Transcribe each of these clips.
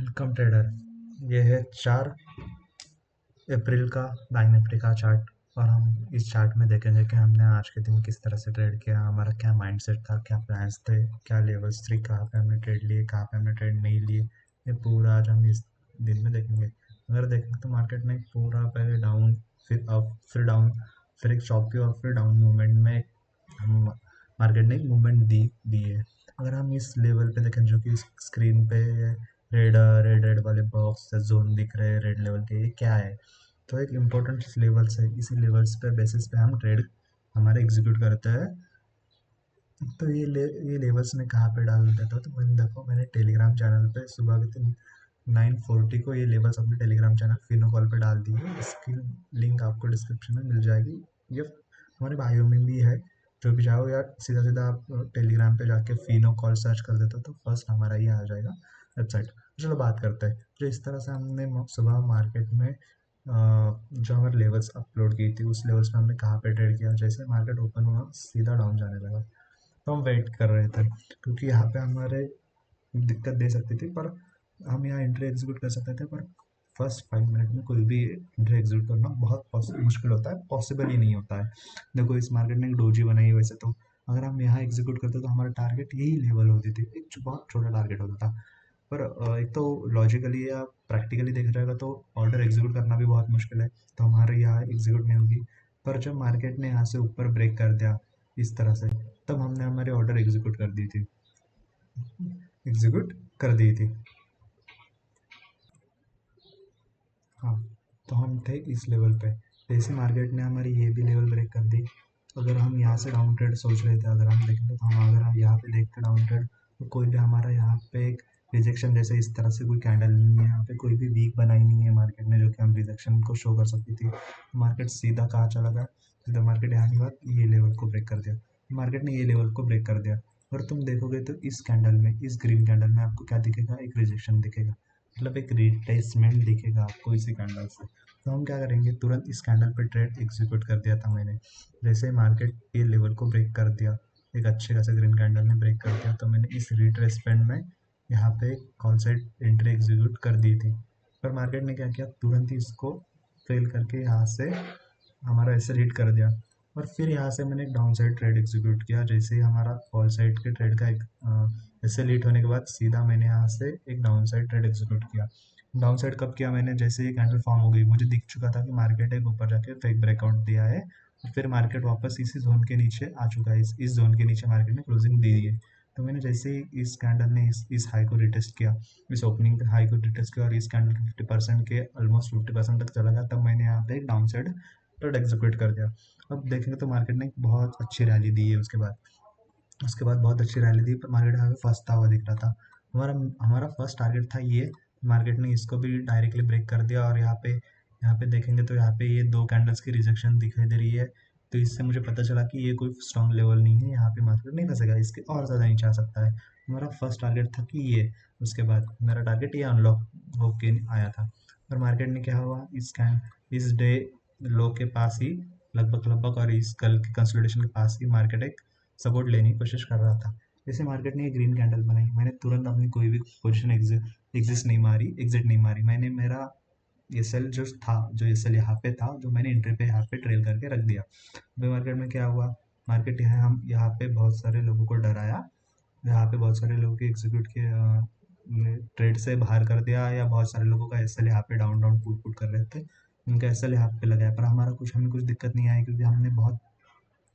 Welcome trader. ये है 4 अप्रैल का बैंक निफ्टी का चार्ट। और हम इस चार्ट में देखेंगे कि हमने आज के दिन किस तरह से ट्रेड किया, हमारा क्या माइंडसेट था, क्या प्लान्स थे, क्या लेवल्स थी, कहाँ पे हमने ट्रेड लिए, कहाँ पे हमने ट्रेड नहीं लिए। ये पूरा आज हम इस दिन में देखेंगे। अगर देखेंगे तो मार्केट ने पूरा पहले डाउन, फिर अप, फिर डाउन, फिर एक चौपी और फिर डाउन मूवमेंट में हम मार्केट ने मूवमेंट दी है। अगर हम इस लेवल पे देखें जो कि स्क्रीन पे रेड रेड रेड वाले बॉक्स जोन दिख रहे हैं रेड लेवल के, ये क्या है? तो एक इम्पोर्टेंट लेवल्स है, इसी लेवल्स पे बेसिस पे हम ट्रेड हमारे एग्जीक्यूट करते हैं। तो ये लेवल्स मैं कहाँ पे डाल देता हूँ, तो मैंने देखो मैंने टेलीग्राम चैनल पे सुबह के 9:40 को ये लेवल्स अपने टेलीग्राम चैनल फिनो कॉल पे डाल दी है। इसकी लिंक आपको डिस्क्रिप्शन में मिल जाएगी। ये हमारे बायो में भी है, जो भी चाहो, या सीधा सीधा आप टेलीग्राम पे जाके फिनो कॉल सर्च कर देते हो तो फर्स्ट हमारा ये आ जाएगा वेबसाइट। चलो बात करते हैं। जो इस तरह से हमने सुबह मार्केट में जो हमारे लेवल्स अपलोड की थी उस लेवल्स में हमने कहाँ पे ट्रेड किया। जैसे मार्केट ओपन हुआ सीधा डाउन जाने लगा, तो हम वेट कर रहे थे क्योंकि यहाँ पे हमारे दिक्कत दे सकती थी, पर हम यहाँ एंट्री एग्जीक्यूट कर सकते थे। पर फर्स्ट 5 मिनट में कोई भी एंट्री एग्जीक्यूट करना बहुत मुश्किल होता है, पॉसिबल ही नहीं होता है। देखो इस मार्केट ने एक डोजी बनाई है, वैसे तो अगर हम यहाँ एग्जीक्यूट करते तो हमारा टारगेट यही लेवल होती थी, एक बहुत छोटा टारगेट होता था। पर एक तो लॉजिकली या प्रैक्टिकली देखा जाएगा तो ऑर्डर एग्जीक्यूट करना भी बहुत मुश्किल है, तो हमारे यहाँ एग्जीक्यूट नहीं होगी। पर जब मार्केट ने यहाँ से ऊपर ब्रेक कर दिया इस तरह से, तब हमने हमारी ऑर्डर एग्जीक्यूट कर दी थी। हाँ, तो हम थे इस लेवल पे। जैसे मार्केट ने हमारी ये भी लेवल ब्रेक कर दी, अगर हम यहाँ से डाउन ट्रेड सोच रहे थे, अगर हम देखेंगे तो हम अगर हम यहाँ पे देखते डाउन ट्रेड, तो कोई भी हमारा यहाँ पे एक रिजेक्शन जैसे इस तरह से कोई कैंडल नहीं है, यहाँ पे कोई भी वीक बनाई नहीं है मार्केट ने जो कि हम रिजेक्शन को शो कर सकती थी। मार्केट सीधा कहाँ चला गया, सीधा मार्केट यहाँ के बाद ये लेवल को ब्रेक कर दिया। मार्केट ने ये लेवल को ब्रेक कर दिया, और तुम देखोगे तो इस कैंडल में, इस ग्रीन कैंडल में आपको क्या दिखेगा, एक रिजेक्शन दिखेगा, मतलब एक रिट्रेसमेंट दिखेगा आपको इसी कैंडल से। तो हम क्या करेंगे, तुरंत इस कैंडल पे ट्रेड एग्जीक्यूट कर दिया था मैंने। जैसे मार्केट ये लेवल को ब्रेक कर दिया, एक अच्छे खासे ग्रीन कैंडल ने ब्रेक कर दिया, तो मैंने इस रिट्रेसमेंट में यहाँ पे कॉल साइड एंट्री एग्जीक्यूट कर दी थी। पर मार्केट ने क्या किया, तुरंत ही इसको फेल करके यहाँ से हमारा ऐसे हिट कर दिया। और फिर यहाँ से मैंने एक डाउन साइड ट्रेड एग्जीक्यूट किया। जैसे ही हमारा कॉल साइड के ट्रेड का एक ऐसे लीट होने के बाद सीधा मैंने यहाँ से एक डाउन साइड ट्रेड एग्जीक्यूट किया। डाउन साइड कब किया मैंने, जैसे ही कैंडल फॉर्म हो गई, मुझे दिख चुका था कि मार्केट एक ऊपर जाके फेक ब्रेकआउट दिया है, और फिर मार्केट वापस इसी जोन के नीचे आ चुका है। इस जोन के नीचे मार्केट ने क्लोजिंग दी है। तो मैंने जैसे ही इस कैंडल ने इस हाई को रिटेस्ट किया, इस ओपनिंग हाई को रिटेस्ट किया, और इस कैंडल 50% के ऑलमोस्ट 50% तक चला गया, तब मैंने यहाँ पे एक डाउन साइड ट्रेड एग्जीक्यूट कर दिया। अब देखेंगे तो मार्केट ने एक बहुत अच्छी रैली दी है उसके बाद बहुत अच्छी रैली दी, पर मार्केट यहाँ पे फंसता हुआ दिख रहा था। हमारा हमारा फर्स्ट टारगेट था ये, मार्केट ने इसको भी डायरेक्टली ब्रेक कर दिया। और यहाँ पे देखेंगे तो यहाँ पे ये 2 कैंडल्स की रिजेक्शन दिखाई दे रही है। तो इससे मुझे पता चला कि ये कोई स्ट्रॉन्ग लेवल नहीं है, यहाँ पे मार्केट नहीं फंसेगा, इसके और ज़्यादा नीचे आ सकता है। हमारा फर्स्ट टारगेट था कि ये, उसके बाद मेरा टारगेट ये अनलॉक होके आया था। और मार्केट ने क्या हुआ, इस डे लो के पास ही लगभग लगभग, और इस कल के कंसोलिडेशन के पास ही मार्केट एक सपोर्ट लेने की कोशिश कर रहा था। जैसे मार्केट ने ये ग्रीन कैंडल बनाई, मैंने तुरंत अपनी कोई भी पोजीशन एग्जिट नहीं मारी। मैंने मेरा एस एल जो था, जो एस एल यहाँ पे था, जो मैंने एंट्री पे यहाँ पे ट्रेल करके रख दिया। अभी मार्केट में क्या हुआ, मार्केट यहाँ हम यहाँ पे बहुत सारे लोगों को डराया, यहाँ पे बहुत सारे लोगों के एग्जीक्यूट के ट्रेड से बाहर कर दिया, या बहुत सारे लोगों का एस एल यहाँ पे डाउन डाउन पुट पुट कर रहे थे, उनका एस एल यहाँ पे लगाया। पर हमें कुछ दिक्कत नहीं आई, क्योंकि हमने बहुत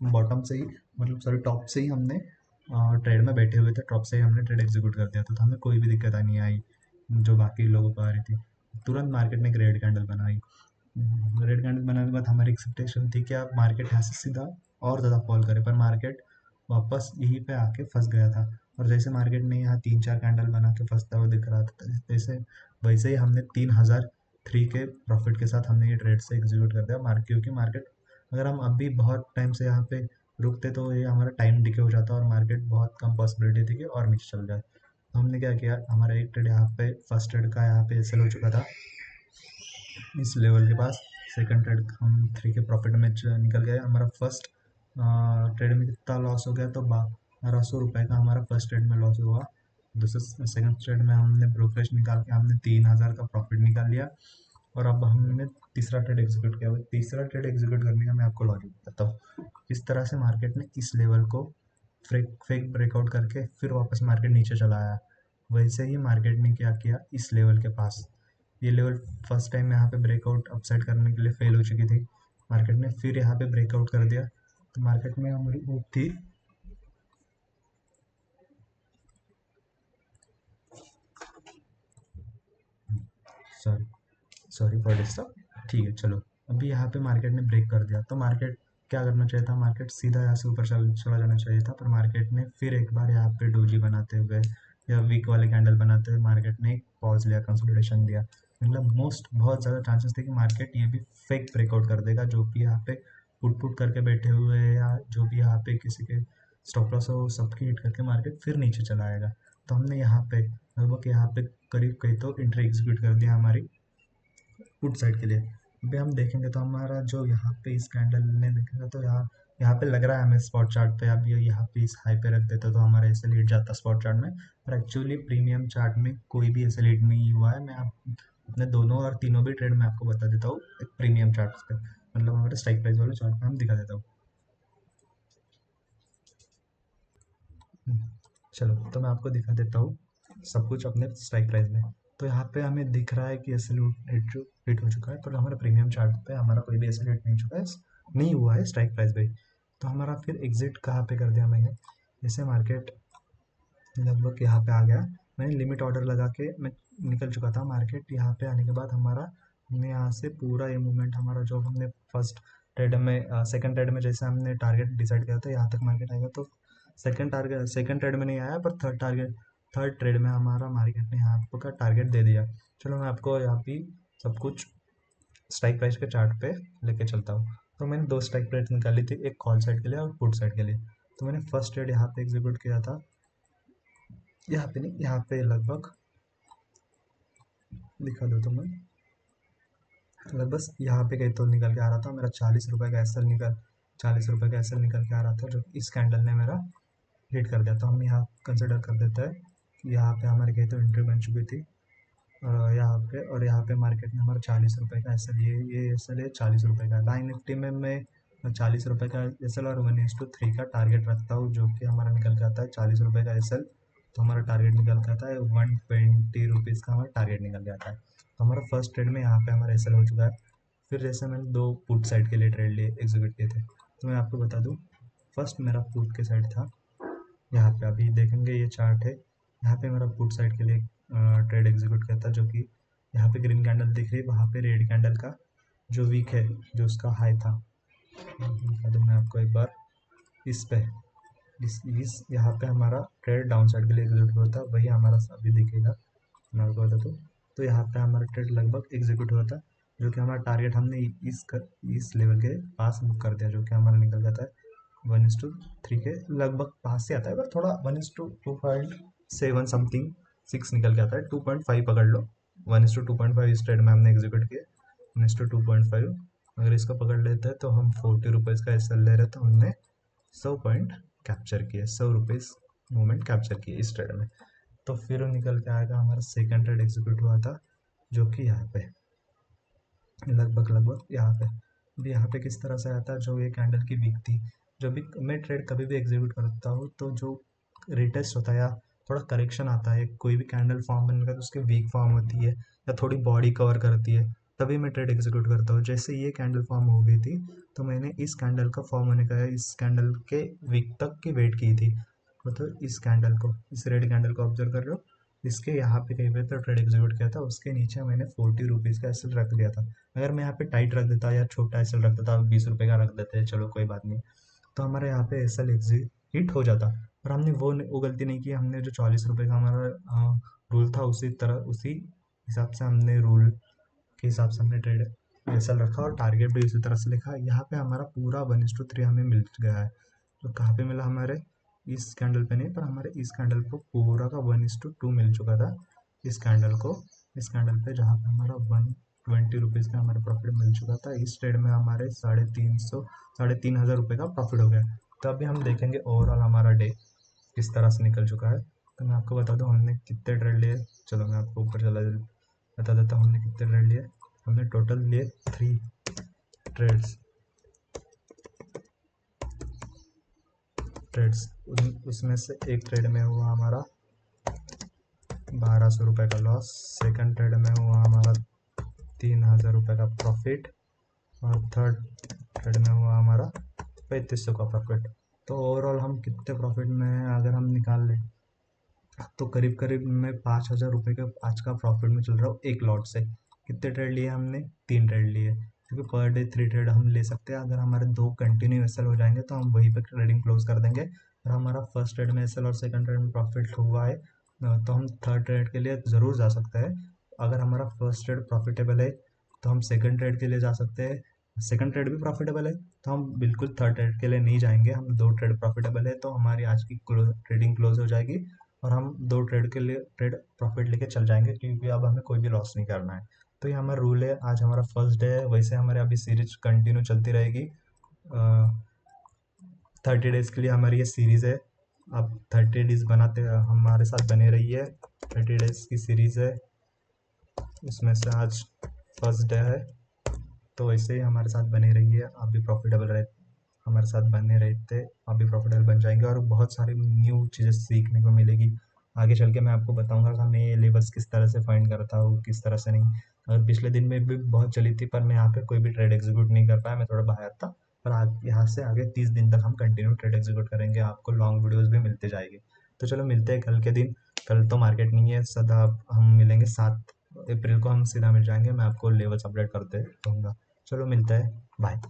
बॉटम से ही, मतलब सॉरी टॉप से ही हमने ट्रेड में बैठे हुए थे, टॉप से ही हमने ट्रेड एग्जीक्यूट कर दिया था, तो हमें कोई भी दिक्कत नहीं आई जो बाकी लोगों को आ रही थी। तुरंत मार्केट ने एक रेड कैंडल बनाई। रेड कैंडल बनाने के बाद हमारी एक्सपेक्टेशन थी कि अब मार्केट यहाँ से सीधा और ज़्यादा फॉल करे, पर मार्केट वापस यहीं पे आके फंस गया था। और जैसे मार्केट ने यहाँ 3-4 कैंडल बना के फंसता हुआ दिख रहा था, जैसे वैसे ही हमने 3003 के प्रॉफिट के साथ हमने ये ट्रेड से एग्जीक्यूट कर दिया। क्योंकि मार्केट, अगर हम अभी बहुत टाइम से यहाँ पे रुकते तो ये हमारा टाइम डिके हो जाता, और मार्केट बहुत कम पॉसिबिलिटी थी कि और नीचे चल जाए। तो हमने क्या किया, हमारा एक ट्रेड यहाँ पे फर्स्ट ट्रेड का यहाँ पे सेल हो चुका था इस लेवल के पास। सेकंड ट्रेड हम 3 के प्रॉफिट में निकल गए। हमारा फर्स्ट ट्रेड में कितना लॉस हो गया, तो 1200 रुपये का हमारा फर्स्ट ट्रेड में लॉस हुआ। दूसरे सेकंड ट्रेड में हमने ब्रोकरेज निकाल के हमने 3,000 का प्रॉफिट निकाल लिया। और अब हमने तीसरा ट्रेड एग्जीक्यूट किया। तीसरा ट्रेड एग्जीक्यूट करने का मैं आपको लॉजिक बताता हूँ। इस तरह से मार्केट ने इस लेवल को फेक ब्रेकआउट करके फिर वापस मार्केट नीचे चला आया। वैसे ही मार्केट ने क्या किया, इस लेवल के पास, ये लेवल फर्स्ट टाइम यहाँ पे ब्रेकआउट अपसाइड करने के लिए फेल हो चुकी थी। मार्केट ने फिर यहाँ पे ब्रेकआउट कर दिया, तो मार्केट में हमारी होप थी सॉरी सॉरी फॉर डिस्टर्ब। ठीक है, चलो अभी यहाँ पे मार्केट ने ब्रेक कर दिया, तो मार्केट क्या करना चाहिए था, मार्केट सीधा यहाँ से ऊपर चला जाना चाहिए था। पर मार्केट ने फिर एक बार यहाँ पे डोजी बनाते हुए या वीक वाले कैंडल बनाते हुए मार्केट ने एक पॉज लिया, कंसोलिडेशन दिया। मतलब बहुत ज़्यादा चांसेस थे कि मार्केट ये भी फेक ब्रेकआउट कर देगा। जो भी यहाँ पे पुट करके बैठे हुए हैं या जो भी यहाँ पे किसी के स्टॉप लॉस हो, सबकी हिट करके मार्केट फिर नीचे चला आएगा। तो हमने यहाँ पे लगभग यहाँ पे करीब कहीं तो एंट्री एग्जीक्यूट कर दिया हमारी पुट साइड के लिए। अभी हम देखेंगे तो हमारा जो यहाँ पे इस कैंडल ने देखेगा तो यहाँ यहाँ पे लग रहा है हमें स्पॉट चार्ट पे, अब ये यहाँ पे इस हाई पे रख देते तो हमारा ऐसे लीड जाता स्पॉट चार्ट में। पर एक्चुअली प्रीमियम चार्ट में कोई भी ऐसे लीड नहीं हुआ है। मैं आप अपने दोनों और तीनों भी ट्रेड में आपको बता देता हूँ एक प्रीमियम चार्ट पे, मतलब हमारे स्ट्राइक प्राइस वाले चार्ट पे हम दिखा देता हूँ। चलो तो मैं आपको दिखा देता हूँ सब कुछ अपने स्ट्राइक प्राइस में। तो यहाँ पे हमें दिख रहा है कि एसएलयूट हिट हो चुका है, पर हमारा प्रीमियम चार्ट पे हमारा कोई भी एसएलयूट नहीं चुका है, नहीं हुआ है स्ट्राइक प्राइस पे। तो हमारा फिर एग्जिट कहाँ पे कर दिया मैंने, जैसे मार्केट लगभग यहाँ पे आ गया, मैंने लिमिट ऑर्डर लगा के मैं निकल चुका था। मार्केट यहाँ पे आने के बाद हमारा हमने यहाँ से पूरा ये मूवमेंट हमारा जो हमने फर्स्ट ट्रेड में सेकंड ट्रेड में जैसे हमने टारगेट डिसाइड किया था यहाँ तक मार्केट आएगा, तो सेकंड ट्रेड में नहीं आया, पर थर्ड ट्रेड में हमारा मार्केट ने यहाँ का टारगेट दे दिया। चलो मैं आपको यहाँ पे सब कुछ स्ट्राइक प्राइस के चार्ट पे लेके चलता हूँ। तो मैंने दो स्ट्राइक प्राइस निकाली थी, एक कॉल साइड के लिए और पुट साइड के लिए। तो मैंने फर्स्ट ट्रेड यहाँ पे एग्जीक्यूट किया था, यहाँ पे नहीं, यहाँ पे लगभग दिखा दो तो मैं बस यहाँ पे कहीं तो निकल के आ रहा था मेरा 40 रुपये का एसएल निकल के आ रहा था, जो इस कैंडल ने मेरा हिट कर दिया। तो हम यहाँ कंसिडर कर देते हैं कि यहाँ पे हमारी कहीं तो एंट्री बन चुकी थी और यहाँ पे मार्केट में हमारा 40 रुपये का एस एल, ये एस एल है 40 रुपये का। बैंक निफ्टी में मैं 40 रुपये का एस एल और 1:3 का टारगेट रखता हूँ, जो कि हमारा निकल के आता है 40 रुपये का एस एल। तो हमारा टारगेट निकल के आता है 120 रुपीज़ का हमारा टारगेट निकल के आता है। तो हमारा फर्स्ट ट्रेड में यहाँ पे हमारा एस एल हो चुका है। फिर जैसे मैंने दो पुट साइड के लिए ट्रेड लिए एग्जीक्यूट किए थे, तो मैं आपको बता दूँ फर्स्ट मेरा पुट के साइड था यहाँ पे, अभी देखेंगे ये चार्ट है, यहाँ पे मेरा पुट साइड के लिए ट्रेड एग्जीक्यूट किया था, जो कि यहाँ पे ग्रीन कैंडल दिख रही है, वहाँ पे रेड कैंडल का जो वीक है, जो उसका हाई था, बता दूँ मैं आपको एक बार इस पे इस यहाँ पे हमारा ट्रेड डाउन साइड के लिए एग्जीक्यूट हुआ था, वही हमारा अभी दिखेगा मैं आपको बता दूँ। तो यहाँ पे हमारा ट्रेड लगभग एग्जीक्यूट हुआ था, जो कि हमारा टारगेट हमने इस लेवल के पास बुक कर दिया, जो कि हमारा निकल जाता है 1:3 के लगभग पास से आता है, पर थोड़ा 1:2.7 समथिंग 6 निकल के आता है, 2.5 पकड़ लो। 1:2.5 इस ट्रेड में हमने एग्जीक्यूट किया, 1:2.5 अगर इसको पकड़ लेते हैं तो हम 40 रुपीज़ का एस ले रहे, तो हमने 100 पॉइंट कैप्चर किए, 100 रुपीज़ मूवमेंट कैप्चर किए इस ट्रेड में। तो फिर निकल के आएगा हमारा सेकंड ट्रेड एग्जीक्यूट हुआ था, जो कि यहाँ पे लगभग यहाँ पे भी यहाँ पे किस तरह से आता है, जो ये कैंडल की वीक थी। जब भी मैं ट्रेड कभी भी एग्जीक्यूट करता हूँ तो जो रिटेस्ट होता है या थोड़ा करेक्शन आता है, कोई भी कैंडल फॉर्म बनने का तो उसकी वीक फॉर्म होती है या थोड़ी बॉडी कवर करती है, तभी मैं ट्रेड एग्जीक्यूट करता हूँ। जैसे ये कैंडल फॉर्म हो गई थी, तो मैंने इस कैंडल का फॉर्म होने का इस कैंडल के वीक तक की वेट की थी, मतलब इस कैंडल को, इस रेड कैंडल को ऑब्जर्व कर रहे हो, इसके यहाँ पे कहीं पे तो ट्रेड एग्जीक्यूट किया था, उसके नीचे मैंने 40 रुपीज़ का एसएल रख दिया था। अगर मैं यहाँ पे टाइट रख देता या छोटा एसएल रख देता, 20 रुपये का रख देते, चलो कोई बात नहीं, तो हमारे यहाँ पे एसएल एग्जिट हिट हो जाता। पर हमने वो गलती नहीं की, हमने जो 40 रुपये का हमारा रूल था उसी हिसाब से हमने रूल के हिसाब से हमने ट्रेड एसएल रखा और टारगेट भी उसी तरह से लिखा। यहाँ पे हमारा पूरा 1:3 हमें मिल गया है। तो कहाँ पे मिला, हमारे इस कैंडल पे नहीं, पर हमारे इस कैंडल को पूरा का 1:2 मिल चुका था इस कैंडल पे, जहाँ पे हमारा 120 रुपीज़ का हमारा प्रॉफिट मिल चुका था। इस ट्रेड में हमारे 3,500 रुपये का प्रॉफिट हो गया। तो अभी हम देखेंगे ओवरऑल हमारा डे किस तरह से निकल चुका है। तो मैं आपको बता दूँ हमने कितने ट्रेड लिए। चलो मैं आपको ऊपर चला बता देता हूँ हमने कितने ट्रेड लिए। हमने टोटल लिए 3 ट्रेड्स उसमें से एक ट्रेड में हुआ हमारा 1200 रुपये का लॉस, सेकंड ट्रेड में हुआ हमारा 3000 रुपये का प्रॉफिट, और थर्ड ट्रेड में हुआ हमारा 3500 का प्रॉफिट। तो ओवरऑल हम कितने प्रॉफिट में हैं अगर हम निकाल लें तो करीब करीब मैं 5000 रुपये का आज का प्रॉफिट में चल रहा हूँ एक लॉट से। कितने ट्रेड लिए हमने? 3 ट्रेड लिए, क्योंकि पर डे 3 ट्रेड हम ले सकते हैं। अगर हमारे 2 कंटिन्यू एस हो जाएंगे तो हम वहीं पर ट्रेडिंग क्लोज कर देंगे। और हमारा फर्स्ट ट्रेड में एस और सेकंड ट्रेड में प्रॉफिट हुआ है तो हम थर्ड ट्रेड के लिए ज़रूर जा सकते हैं। अगर हमारा फर्स्ट ट्रेड प्रॉफिटेबल है तो हम सेकंड ट्रेड के लिए जा सकते हैं। सेकंड ट्रेड भी प्रॉफिटेबल है तो हम बिल्कुल थर्ड ट्रेड के लिए नहीं जाएंगे। हम 2 ट्रेड प्रॉफिटेबल है तो हमारी आज की ट्रेडिंग क्लोज हो जाएगी और हम 2 ट्रेड के लिए ट्रेड प्रॉफिट लेके चल जाएंगे, क्योंकि अब हमें कोई भी लॉस नहीं करना है। तो ये हमारा रूल है। आज हमारा फर्स्ट डे है, वैसे हमारे अभी सीरीज कंटिन्यू चलती रहेगी। 30 डेज़ के लिए हमारी ये सीरीज़ है। अब 30 डेज़ बनाते हमारे साथ बने रहिए। 30 डेज़ की सीरीज़ है, उसमें से आज फर्स्ट डे है, तो वैसे ही हमारे साथ बने रहिए। आप भी प्रॉफिटेबल रहे, हमारे साथ बने रहते आप भी प्रॉफिटेबल बन जाएंगे और बहुत सारी न्यू चीज़ें सीखने को मिलेगी। आगे चल के मैं आपको बताऊंगा कि मैं ये लेवल्स किस तरह से फाइंड करता हूँ, किस तरह से नहीं। और पिछले दिन में भी बहुत चली थी पर मैं यहाँ पे कोई भी ट्रेड एग्जीक्यूट नहीं कर पाया, मैं थोड़ा बाहर था। पर आज यहाँ से आगे 30 दिन तक हम कंटिन्यू ट्रेड एग्जीक्यूट करेंगे, आपको लॉन्ग वीडियोज़ भी मिलते जाएंगे। तो चलो मिलते हैं कल के दिन। कल तो मार्केट नहीं है सदा, हम मिलेंगे 7 अप्रैल को, हम सीधा मिल जाएंगे। मैं आपको लेवल्स अपडेट करते रहूँगा। चलो मिलता है, बाय।